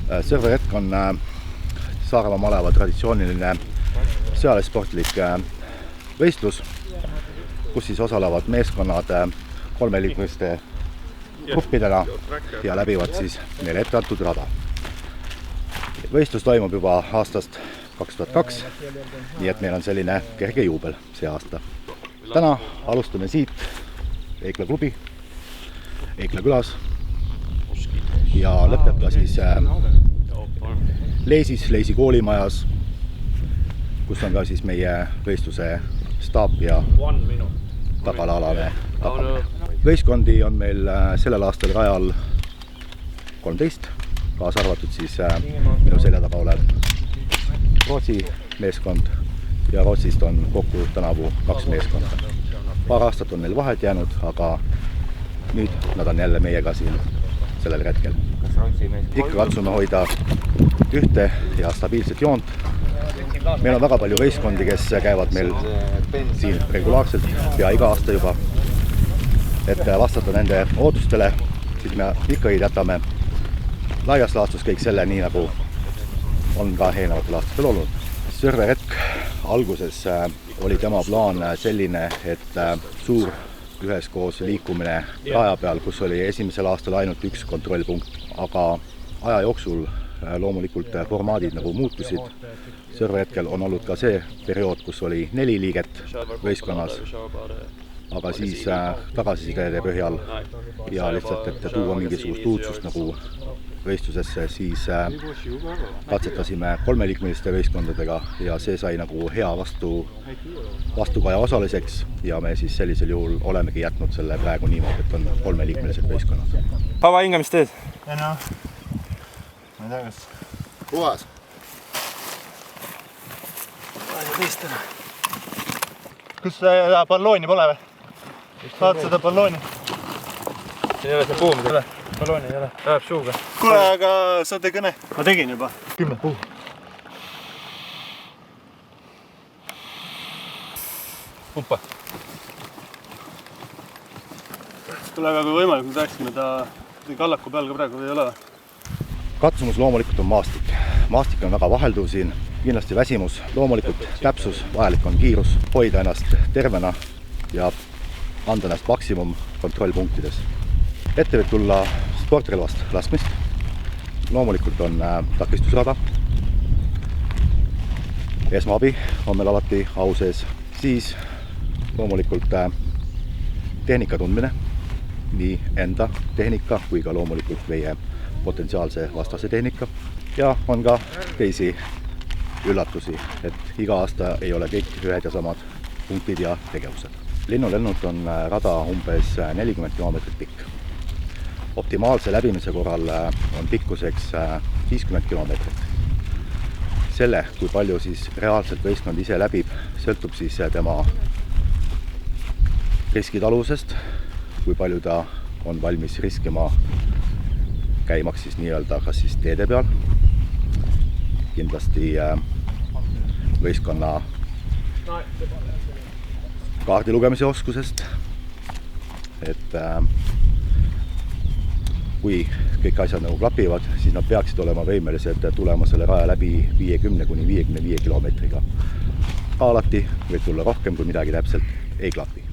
Sõrveretk on Saaremaa maleva traditsiooniline sõjalisportlik võistlus, kus siis osalevad meeskonnad kolmeliikmeliste gruppidena ja läbivad siis neile ette antud rada. Võistlus toimub juba aastast 2002, nii et meil on selline kerge juubel see aasta. Täna alustame siit Eikla klubi, Eikla külas ja lõpeb ka siis Leisi koolimajas, kus on ka siis meie võistluse staap ja tagala-alane tagamine. Võistkondi on meil sellel aastal rajal 13, kaasa arvatud siis minu selja taga olev Rootsi meeskond ja Rootsist on kokku tänavu 2 meeskonda. Paar aastat on neil vahet jäänud, aga nüüd nad on jälle meiega siin sellel hetkel. Ikka katsume hoida ühte ja stabiilset joont. Meil on väga palju võistkondi, kes käivad meil siin regulaarselt, pea iga aasta juba. Et vastata nende ootustele, siis me ikkagi jätame laias laastus kõik selle nii, nagu on ka eelnevatel aastatel olnud. Sõrveretk alguses oli tema plaan selline, et suur üheskoos liikumine raja peal, kus oli esimesel aastal ainult 1 kontrollpunkt, aga aja jooksul loomulikult formaadid nagu muutusid. Sõrveretkel on olnud ka see periood, kus oli 4 liiget võistkonnas, aga siis tagasisidede põhjal ja lihtsalt, et tuua mingisugust uudsust nagu võistlusesse, siis katsetasime 3-liikmeliste võistkondadega ja see sai nagu hea vastukaja osaliseks ja me siis sellisel juhul olemegi jätnud selle praegu niimoodi, et on 3-liikmelised võistkonnad. Kaua hingamist teed? Ma ei tea, kas Puhas! teistele. Kus seda ballooni pole või? Saad seda ballooni? Siin ei ole see puum. Ballooni ei ole. Läheb suuga. Kuule, aga sa tee kõne. Ma tegin juba. 10 puu. Pumpa. Kuule, aga kui võimalik, me rääksime ta kallaku peal ka praegu ei ole. Katsumus loomulikult on maastik. Maastik on väga vahelduv siin, kindlasti väsimus, loomulikult täpsus, vajalik on kiirus, hoida ennast tervena ja anda ennast maksimum kontrollpunktides. Ette võib tulla sportrelvast laskmist, loomulikult on takistusrada, esmaabi on meil alati au sees, siis loomulikult tehnika tundmine, nii enda tehnika kui ka loomulikult meie potentsiaalse vastase tehnika ja on ka teisi üllatusi, et iga aasta ei ole kõik ühed ja samad punktid ja tegevused. Linnulennult on rada umbes 40 kilomeetrit pikk. Optimaalse läbimise korral on pikkuseks 50 kilomeetrit. Selle, kui palju siis reaalselt võistkond ise läbib, sõltub siis tema riskitalusest, kui palju ta on valmis riskima käimaks siis nii-öelda kas siis teede peal, kindlasti võistkonna kaardi lugemise oskusest, et kui kõik asjad nagu klapivad, siis nad peaksid olema võimelised tulema selle raja läbi 50–55 kilomeetriga. Alati võib tulla rohkem, kui midagi täpselt ei klapi.